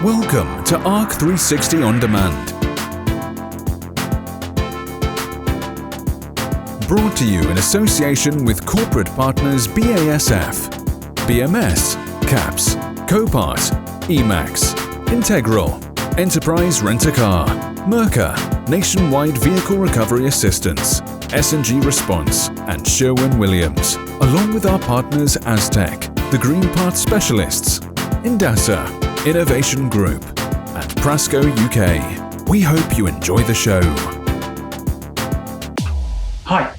Welcome to ARC360 On Demand. Brought to you in association with corporate partners BASF, BMS, CAPS, Copart, Emax, Integral, Enterprise Rent-A-Car, Merca, Nationwide Vehicle Recovery Assistance, S&G Response, and Sherwin-Williams, along with our partners Aztec, the Green Part Specialists, Indasa, Innovation Group, and Prasco UK. We hope you enjoy the show. Hi,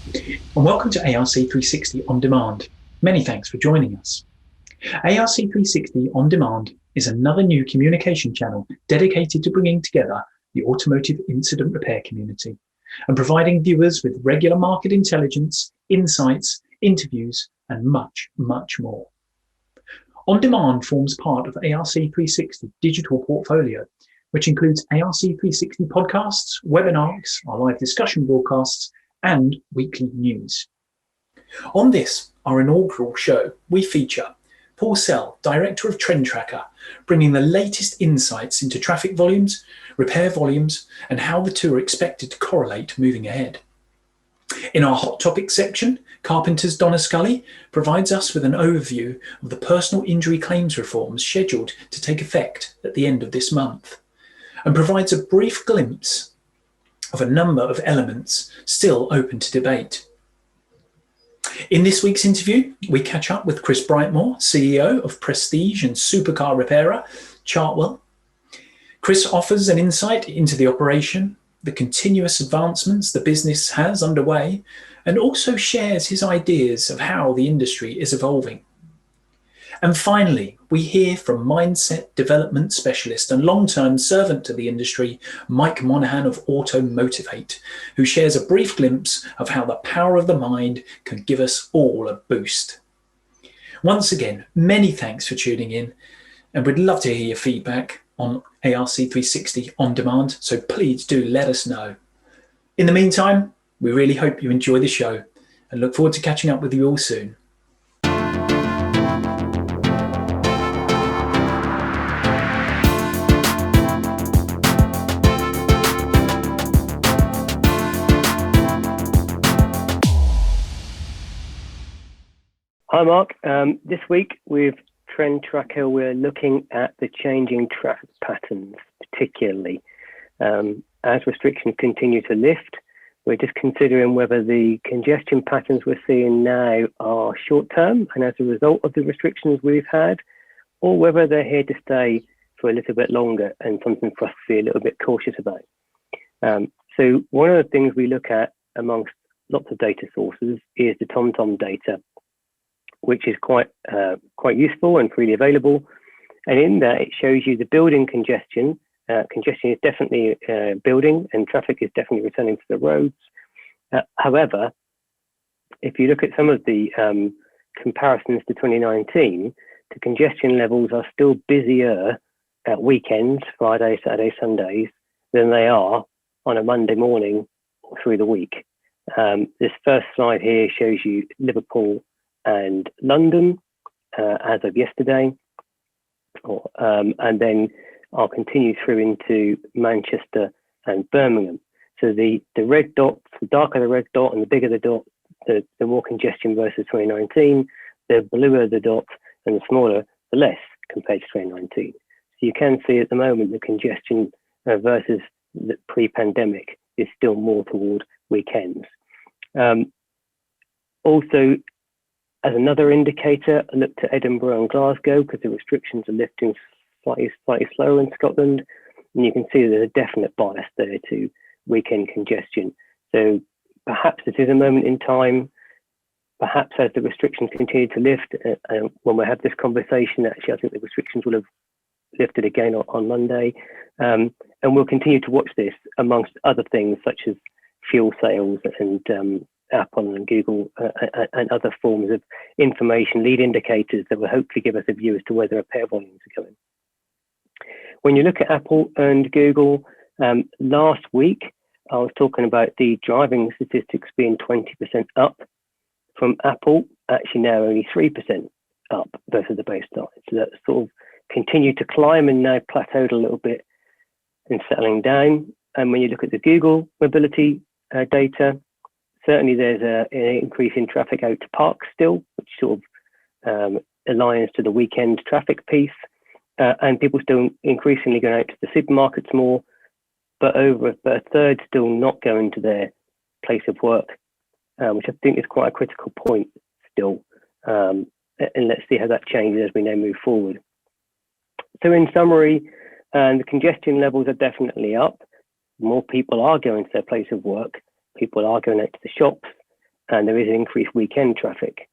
and welcome to ARC360 On Demand. Many thanks for joining us. ARC360 On Demand is another new communication channel dedicated to bringing together the automotive incident repair community and providing viewers with regular market intelligence, insights, interviews, and much, much more. On Demand forms part of ARC360 digital portfolio, which includes ARC360 podcasts, webinars, our live discussion broadcasts, and weekly news. On this, our inaugural show, we feature Paul Sell, Director of Trend Tracker, bringing the latest insights into traffic volumes, repair volumes, and how the two are expected to correlate moving ahead. In our Hot Topics section, Carpenters' Donna Scully provides us with an overview of the personal injury claims reforms scheduled to take effect at the end of this month, and provides a brief glimpse of a number of elements still open to debate. In this week's interview, we catch up with Chris Brightmore, CEO of prestige and supercar repairer Chartwell. Chris offers an insight into the operation, the continuous advancements the business has underway, and also shares his ideas of how the industry is evolving. And finally, we hear from mindset development specialist and long-term servant to the industry, Mike Monaghan of Auto Motivate, who shares a brief glimpse of how the power of the mind can give us all a boost. Once again, many thanks for tuning in, and we'd love to hear your feedback on ARC360 On Demand, so please do let us know. In the meantime, we really hope you enjoy the show and look forward to catching up with you all soon. Hi Mark, this week with Trend Tracker we're looking at the changing traffic patterns, particularly as restrictions continue to lift. We're just considering whether the congestion patterns we're seeing now are short term and as a result of the restrictions we've had, or whether they're here to stay for a little bit longer and something for us to be a little bit cautious about. So one of the things we look at amongst lots of data sources is the TomTom data, which is quite useful and freely available. And in that, it shows you the building congestion. Congestion is definitely building and traffic is definitely returning to the roads. However, if you look at some of the comparisons to 2019, the congestion levels are still busier at weekends, Friday, Saturday, Sundays, than they are on a Monday morning or through the week. This first slide here shows you Liverpool and London as of yesterday, and then I'll continue through into Manchester and Birmingham. So the red dots, the darker the red dot and the bigger the dot, the more congestion versus 2019, the bluer the dot and the smaller the less compared to 2019. So you can see at the moment the congestion versus the pre-pandemic is still more toward weekends. Also, as another indicator, I looked at Edinburgh and Glasgow because the restrictions are lifting slightly slower in Scotland, and you can see there's a definite bias there to weekend congestion. So perhaps this is a moment in time, perhaps as the restrictions continue to lift, when we have this conversation, actually I think the restrictions will have lifted again on Monday, and we'll continue to watch this amongst other things such as fuel sales and Apple and Google and other forms of information, lead indicators that will hopefully give us a view as to where the repair volumes are going. When you look at Apple and Google, last week I was talking about the driving statistics being 20% up from Apple, actually now only 3% up versus the baseline. So that sort of continued to climb and now plateaued a little bit and settling down. And when you look at the Google mobility data, certainly there's an increase in traffic out to parks still, which sort of aligns to the weekend traffic piece. And people still increasingly going out to the supermarkets more, but over a third still not going to their place of work, which I think is quite a critical point still. And let's see how that changes as we now move forward. So in summary, the congestion levels are definitely up. More people are going to their place of work. People are going out to the shops, and there is increased weekend traffic.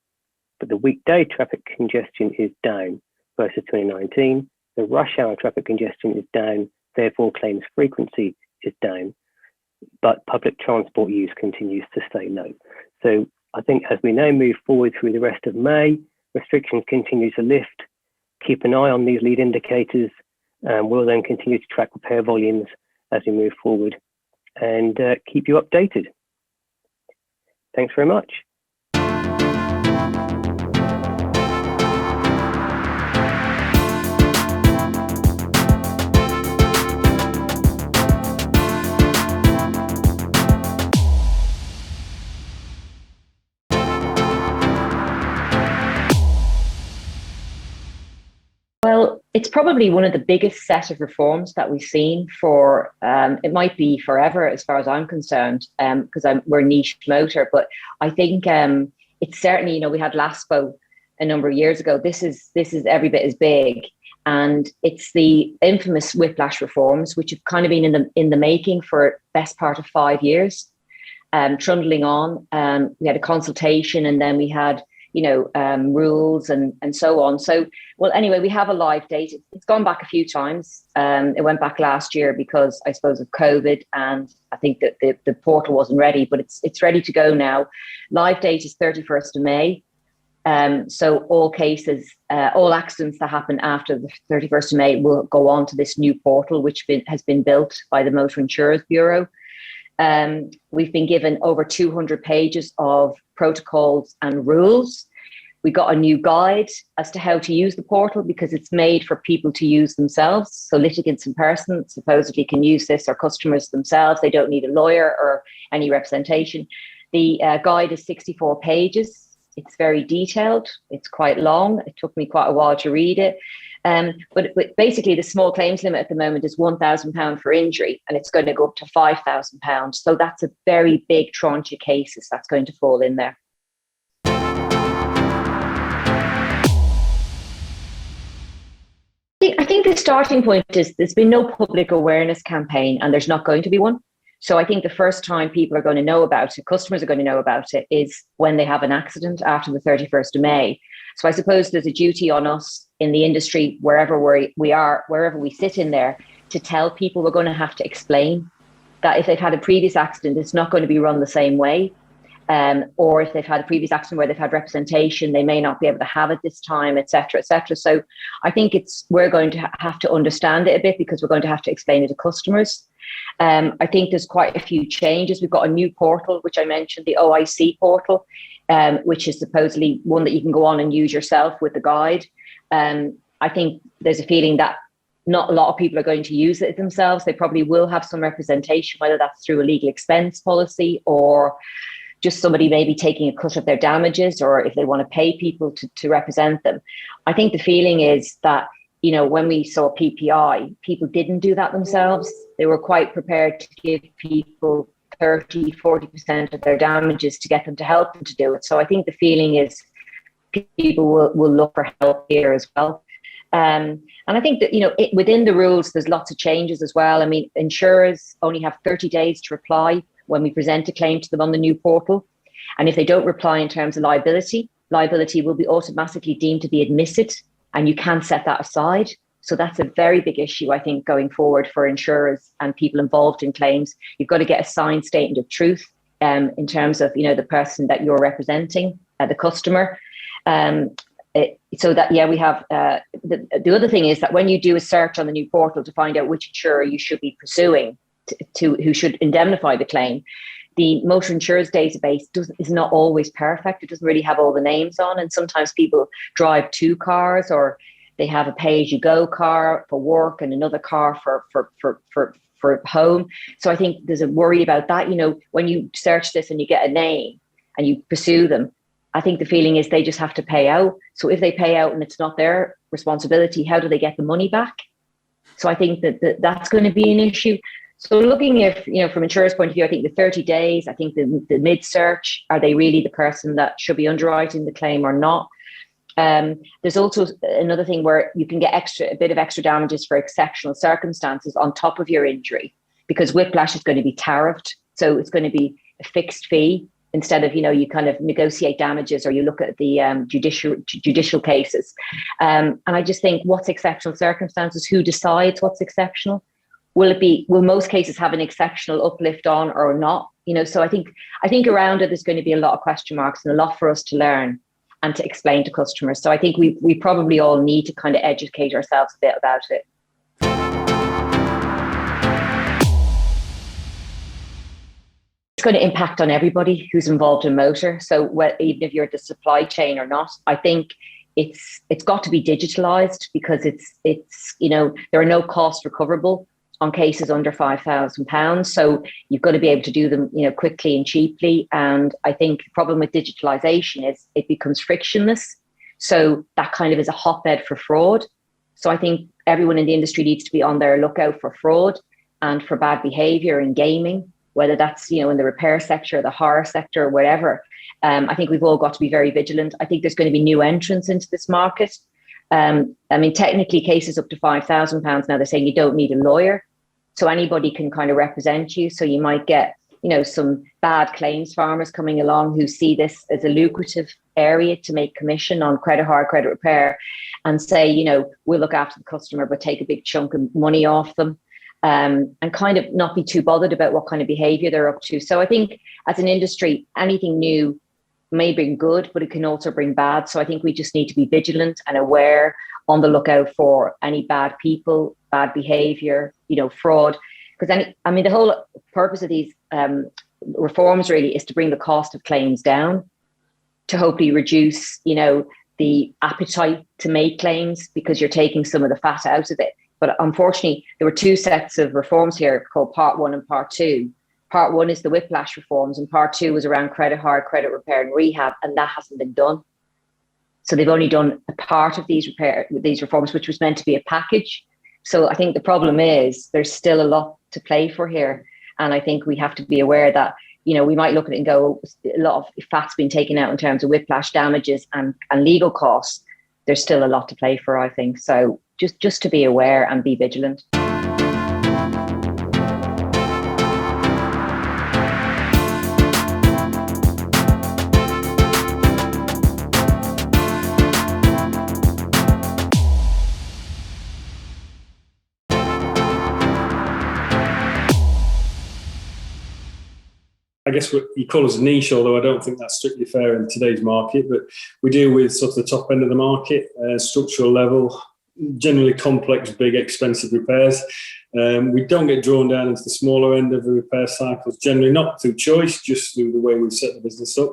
But the weekday traffic congestion is down versus 2019. The rush hour traffic congestion is down, therefore claims frequency is down, but public transport use continues to stay low. So I think as we now move forward through the rest of May, restrictions continue to lift. Keep an eye on these lead indicators, and we'll then continue to track repair volumes as we move forward and keep you updated. Thanks very much. Well, it's probably one of the biggest set of reforms that we've seen for, it might be forever as far as I'm concerned, because we're niche motor, but I think it's certainly, you know, we had LASPO a number of years ago. This is every bit as big, and it's the infamous whiplash reforms, which have kind of been in the making for best part of 5 years, trundling on. We had a consultation, and then we had rules and so on. So, well, anyway, we have a live date. It's gone back a few times. It went back last year because I suppose of COVID, and I think that the portal wasn't ready, but it's ready to go now. Live date is 31st of May. So all cases, all accidents that happen after the 31st of May will go on to this new portal, which has been built by the Motor Insurers Bureau. We've been given over 200 pages of protocols and rules. We got a new guide as to how to use the portal because it's made for people to use themselves. So litigants in person supposedly can use this, or customers themselves. They don't need a lawyer or any representation. The guide is 64 pages. It's very detailed. It's quite long. It took me quite a while to read it. But basically, the small claims limit at the moment is £1,000 for injury, and it's going to go up to £5,000. So that's a very big tranche of cases that's going to fall in there. I think the starting point is there's been no public awareness campaign, and there's not going to be one. So I think the first time people are going to know about it, customers are going to know about it, is when they have an accident after the 31st of May. So I suppose there's a duty on us in the industry, wherever we are, wherever we sit in there, to tell people we're going to have to explain that if they've had a previous accident, it's not going to be run the same way. Or if they've had a previous accident where they've had representation, they may not be able to have it this time, et cetera, et cetera. So I think we're going to have to understand it a bit because we're going to have to explain it to customers. I think there's quite a few changes. We've got a new portal, which I mentioned, the OIC portal, which is supposedly one that you can go on and use yourself with the guide. I think there's a feeling that not a lot of people are going to use it themselves. They probably will have some representation, whether that's through a legal expense policy or just somebody maybe taking a cut of their damages, or if they want to pay people to represent them. I think the feeling is that, you know, when we saw PPI, people didn't do that themselves. They were quite prepared to give people 30, 40% of their damages to get them to help them to do it. So I think the feeling is people will look for help here as well. And I think that, you know, within the rules, there's lots of changes as well. I mean, insurers only have 30 days to reply when we present a claim to them on the new portal. And if they don't reply in terms of liability will be automatically deemed to be admitted, and you can set that aside. So that's a very big issue, I think, going forward for insurers and people involved in claims. You've got to get a signed statement of truth in terms of, you know, the person that you're representing, the customer. So that, yeah, we have the other thing is that when you do a search on the new portal to find out which insurer you should be pursuing to who should indemnify the claim, the motor insurers database is not always perfect. It doesn't really have all the names on, and sometimes people drive two cars, or They have a pay-as-you-go car for work and another car for home. So I think there's a worry about that. You know, when you search this and you get a name and you pursue them, I think the feeling is they just have to pay out. So if they pay out and it's not their responsibility, how do they get the money back? So I think that's going to be an issue. So looking at, you know, from insurers' point of view, I think the 30 days, I think the mid-search, are they really the person that should be underwriting the claim or not? There's also another thing where you can get a bit of extra damages for exceptional circumstances on top of your injury, because whiplash is going to be tariffed. So it's going to be a fixed fee instead of, you know, you kind of negotiate damages or you look at the judicial cases. And I just think, what's exceptional circumstances? Who decides what's exceptional? Will most cases have an exceptional uplift on or not? You know, so I think around it, there's going to be a lot of question marks and a lot for us to learn and to explain to customers. So I think we probably all need to kind of educate ourselves a bit about it. It's going to impact on everybody who's involved in motor. So even if you're at the supply chain or not, I think it's got to be digitalized, because it's you know, there are no costs recoverable on cases under £5,000. So you've got to be able to do them, you know, quickly and cheaply. And I think the problem with digitalization is it becomes frictionless. So that kind of is a hotbed for fraud. So I think everyone in the industry needs to be on their lookout for fraud and for bad behavior in gaming, whether that's, you know, in the repair sector, the horror sector, or whatever. I think we've all got to be very vigilant. I think there's going to be new entrants into this market. I mean, technically cases up to £5,000 now, they're saying you don't need a lawyer. So anybody can kind of represent you. So you might get, you know, some bad claims farmers coming along who see this as a lucrative area to make commission on credit hire, credit repair, and say, you know, we'll look after the customer, but take a big chunk of money off them, and kind of not be too bothered about what kind of behavior they're up to. So I think as an industry, anything new may bring good, but it can also bring bad. So I think we just need to be vigilant and aware, on the lookout for any bad people, bad behavior, you know, fraud. Because the whole purpose of these reforms really is to bring the cost of claims down, to hopefully reduce, you know, the appetite to make claims, because you're taking some of the fat out of it. But unfortunately, there were two sets of reforms here called Part 1 and Part 2. Part 1 is the whiplash reforms, and Part 2 was around credit hire, credit repair and rehab, and that hasn't been done. So they've only done a part of these reforms, which was meant to be a package. So I think the problem is there's still a lot to play for here. And I think we have to be aware that, you know, we might look at it and go, a lot of fat's been taken out in terms of whiplash damages and legal costs. There's still a lot to play for, I think. So just to be aware and be vigilant. I guess you call us a niche, although I don't think that's strictly fair in today's market, but we deal with sort of the top end of the market, structural level, generally complex, big, expensive repairs. We don't get drawn down into the smaller end of the repair cycles, generally not through choice, just through the way we set the business up.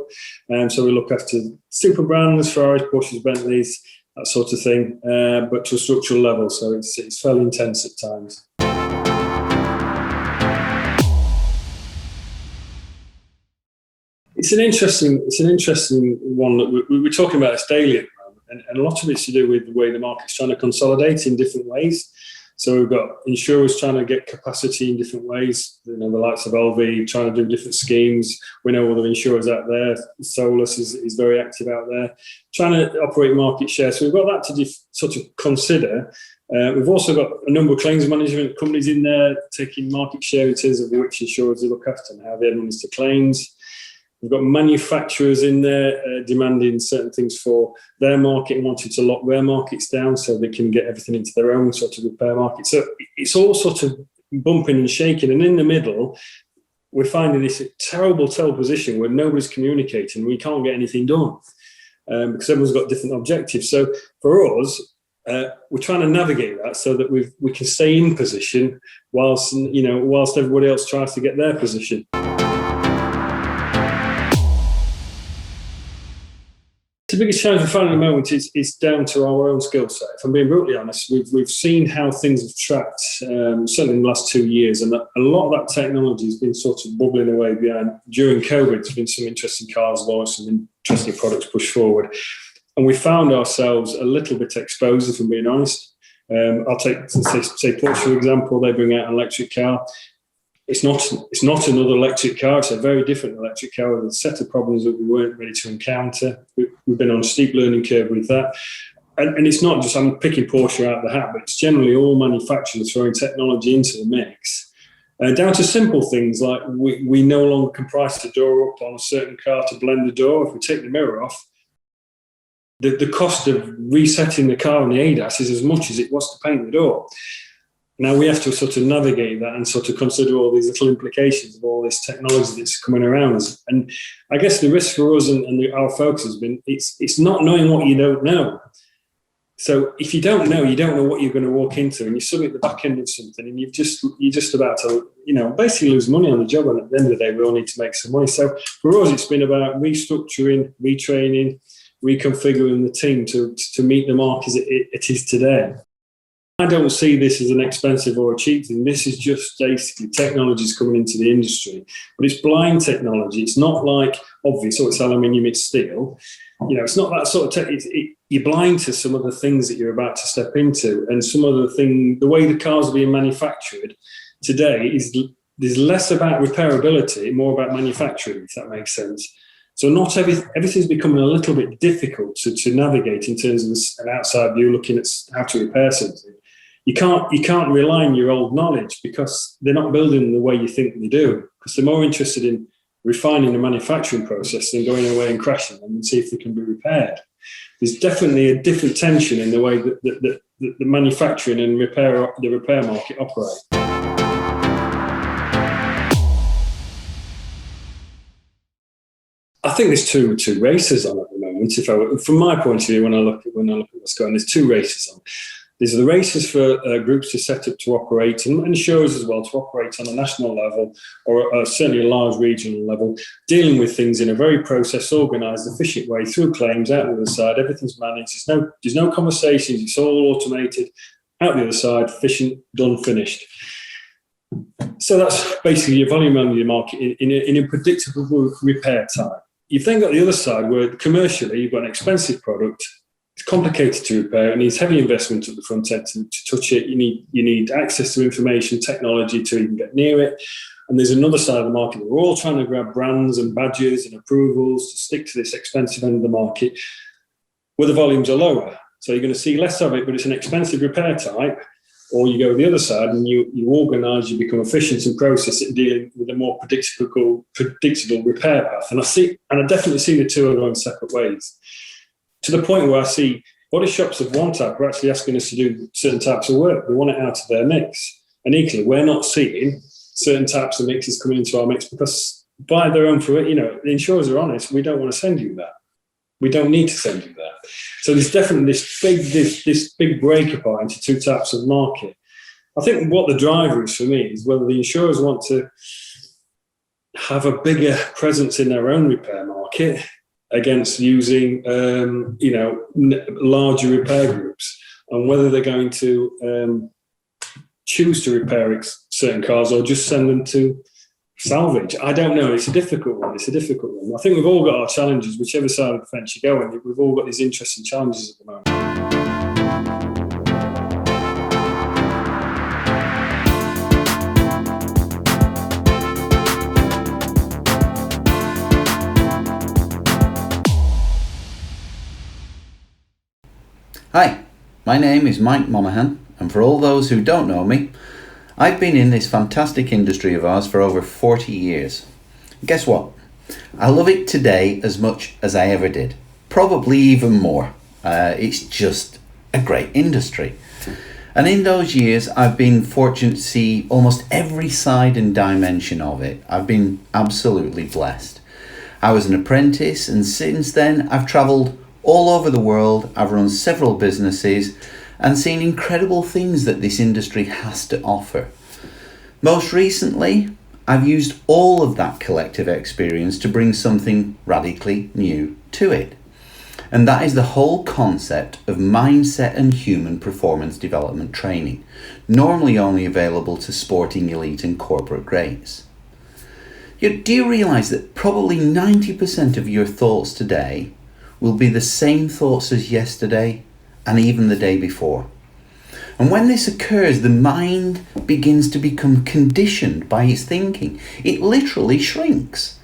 So we look after super brands, Ferraris, Porsches, Bentleys, that sort of thing, but to a structural level. So it's fairly intense at times. It's an interesting one that we're talking about this daily at the moment, and a lot of it's to do with the way the market's trying to consolidate in different ways. So we've got insurers trying to get capacity in different ways. You know, the likes of LV trying to do different schemes. We know other insurers out there. Solus is very active out there, trying to operate market share. So we've got that to sort of consider. We've also got a number of claims management companies in there taking market share in terms of which insurers they look after and how they administer claims. We've got manufacturers in there demanding certain things for their market and wanting to lock their markets down so they can get everything into their own sort of repair market. So it's all sort of bumping and shaking. And in the middle, we're finding this terrible position where nobody's communicating. We can't get anything done because everyone's got different objectives. So for us, we're trying to navigate that so that we can stay in position whilst everybody else tries to get their position. the biggest challenge we find at the moment is down to our own skill set. If I'm being brutally honest, we've seen how things have tracked, certainly in the last 2 years, and a lot of that technology has been sort of bubbling away behind. During COVID, there's been some interesting cars launched, some interesting products pushed forward, and we found ourselves a little bit exposed, if I'm being honest. I'll take, say Porsche, for example. They bring out an electric car. It's not another electric car. It's a very different electric car with a set of problems that we weren't ready to encounter. We've been on a steep learning curve with that. And it's not just, I'm picking Porsche out of the hat, but it's generally all manufacturers throwing technology into the mix. Down to simple things like we no longer can price the door up on a certain car to blend the door. If we take the mirror off, the cost of resetting the car in the ADAS is as much as it was to paint the door. Now we have to sort of navigate that and sort of consider all these little implications of all this technology that's coming around us. And I guess the risk for us and our focus has been, it's not knowing what you don't know. So if you don't know what you're going to walk into, and you submit the back end of something, and you're just about to, basically lose money on the job. And at the end of the day, we all need to make some money. So for us, it's been about restructuring, retraining, reconfiguring the team to meet the mark as it is today. I don't see this as an expensive or a cheap thing. This is just basically technologies coming into the industry, but it's blind technology. It's not like obvious, it's aluminium, it's steel. It's not that sort of you're blind to some of the things that you're about to step into, and some of the way the cars are being manufactured today there's less about repairability, more about manufacturing, if that makes sense. So not everything's becoming a little bit difficult to navigate in terms of an outside view looking at how to repair something. You can't rely on your old knowledge because they're not building the way you think they do, because they're more interested in refining the manufacturing process than going away and crashing them and see if they can be repaired. There's definitely a different tension in the way that the manufacturing and the repair market operate. I think there's two races on at the moment. From my point of view, when I look at what's going on, there's two races on. There's the races for groups to set up to operate, and shows as well to operate on a national level or certainly a large regional level, dealing with things in a very process, organised, efficient way through claims out the other side. Everything's managed. There's no conversations. It's all automated. Out the other side, efficient, done, finished. So that's basically your volume on the market in a predictable repair time. You've then got the other side where commercially you've got an expensive product. It's complicated to repair. It needs heavy investment at the front end to touch it. You need access to information technology to even get near it. And there's another side of the market that we're all trying to grab brands and badges and approvals to stick to this expensive end of the market where the volumes are lower. So you're going to see less of it, but it's an expensive repair type. Or you go the other side and you organise, you become efficient in process at dealing with a more predictable repair path. And I definitely see the two are going separate ways. To the point where I see body shops of one type are actually asking us to do certain types of work. They want it out of their mix. And equally, we're not seeing certain types of mixes coming into our mix because by their own fruit, the insurers are honest, we don't want to send you that. We don't need to send you that. So there's definitely this big break apart into two types of market. I think what the driver is for me is whether the insurers want to have a bigger presence in their own repair market against using, larger repair groups, and whether they're going to choose to repair certain cars or just send them to salvage. I don't know. It's a difficult one. I think we've all got our challenges, whichever side of the fence you go, and we've all got these interesting challenges at the moment. Hi, my name is Mike Monaghan, and for all those who don't know me, I've been in this fantastic industry of ours for over 40 years. Guess what? I love it today as much as I ever did. Probably even more. It's just a great industry. And in those years, I've been fortunate to see almost every side and dimension of it. I've been absolutely blessed. I was an apprentice, and since then, I've travelled all over the world. I've run several businesses and seen incredible things that this industry has to offer. Most recently, I've used all of that collective experience to bring something radically new to it. And that is the whole concept of mindset and human performance development training, normally only available to sporting elite and corporate greats. Yet, do you realise that probably 90% of your thoughts today will be the same thoughts as yesterday and even the day before? And when this occurs, the mind begins to become conditioned by its thinking. It literally shrinks.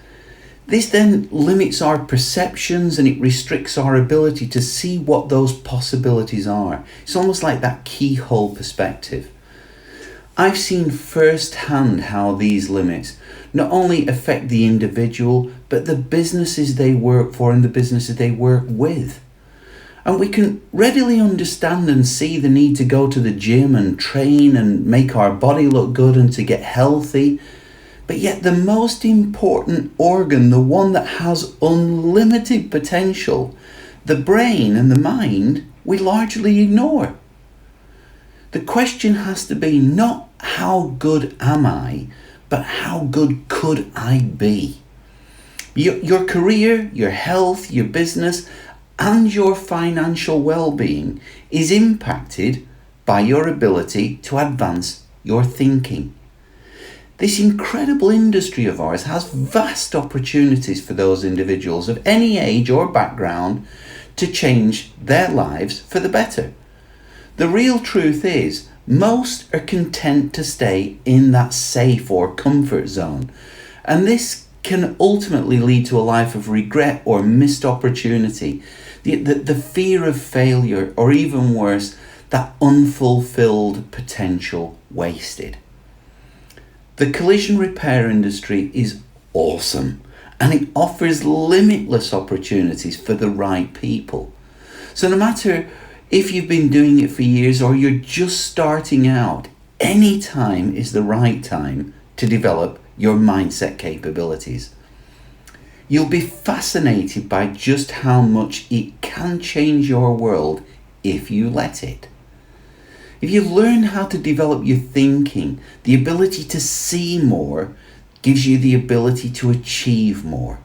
This then limits our perceptions and it restricts our ability to see what those possibilities are. It's almost like that keyhole perspective. I've seen firsthand how these limits not only affect the individual, but the businesses they work for and the businesses they work with. And we can readily understand and see the need to go to the gym and train and make our body look good and to get healthy. But yet the most important organ, the one that has unlimited potential, the brain and the mind, we largely ignore. The question has to be not how good am I, but how good could I be? Your career, your health, your business, and your financial well-being is impacted by your ability to advance your thinking. This incredible industry of ours has vast opportunities for those individuals of any age or background to change their lives for the better. The real truth is, most are content to stay in that safe or comfort zone, and this can ultimately lead to a life of regret or missed opportunity, the fear of failure, or even worse, that unfulfilled potential wasted. The collision repair industry is awesome, and it offers limitless opportunities for the right people. So no matter if you've been doing it for years or you're just starting out, any time is the right time to develop your mindset capabilities. You'll be fascinated by just how much it can change your world if you let it. If you learn how to develop your thinking, the ability to see more gives you the ability to achieve more.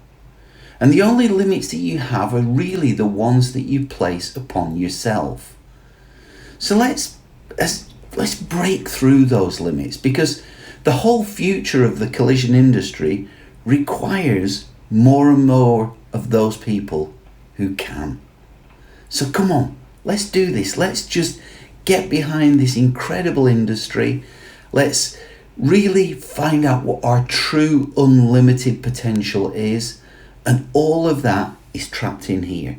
And the only limits that you have are really the ones that you place upon yourself. So let's break through those limits, because the whole future of the collision industry requires more and more of those people who can. So come on, let's do this. Let's just get behind this incredible industry. Let's really find out what our true unlimited potential is. And all of that is trapped in here.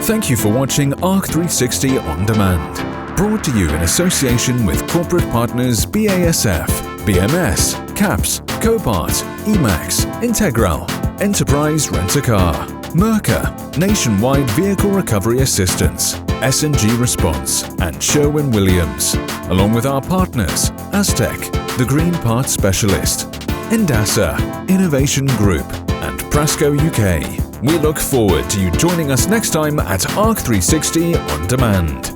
Thank you for watching ARC360 On Demand. Brought to you in association with corporate partners BASF, BMS, CAPS, Copart, Emax, Integral, Enterprise Rent-A-Car, Merca, Nationwide Vehicle Recovery Assistance, S&G Response, and Sherwin-Williams, along with our partners, Aztec, The Green Parts Specialist, Endasa, Innovation Group, and Prasco UK. We look forward to you joining us next time at ARC360 On Demand.